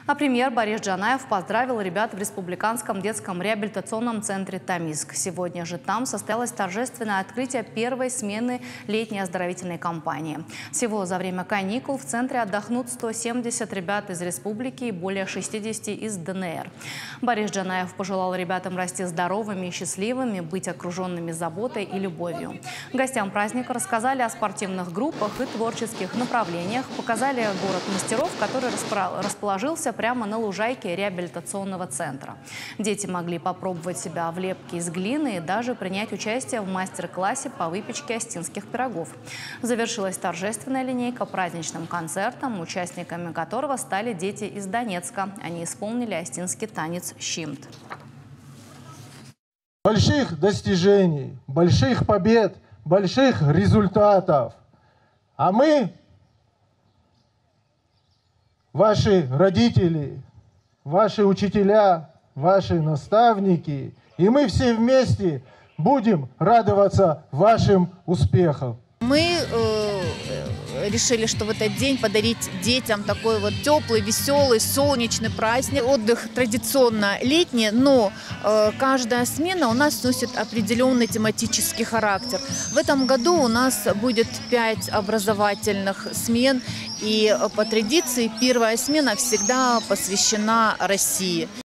А премьер Борис Джанаев поздравил ребят в Республиканском детском реабилитационном центре «Томиск». Сегодня же там состоялось торжественное открытие первой смены летней оздоровительной кампании. Всего за время каникул в центре отдохнут 170 ребят из республики и более 60 из ДНР. Борис Джанаев пожелал ребятам расти здоровыми и счастливыми, быть окруженными заботой и любовью. Гостям праздника рассказали о спортивных группах и творческих направлениях, показали город мастеров, который расположился прямо на лужайке реабилитационного центра. Дети могли попробовать себя в лепке из глины и даже принять участие в мастер-классе по выпечке остинских пирогов. Завершилась торжественная линейка праздничным концертом, участниками которого стали дети из Донецка. Они исполнили остинский танец «Щимт». Больших достижений, больших побед, больших результатов. А мы, ваши родители, ваши учителя, ваши наставники, и мы все вместе будем радоваться вашим успехам. Мы решили, что в этот день подарить детям такой вот теплый, веселый, солнечный праздник. Отдых традиционно летний, но каждая смена у нас носит определенный тематический характер. В этом году у нас будет 5 образовательных смен, и по традиции первая смена всегда посвящена России.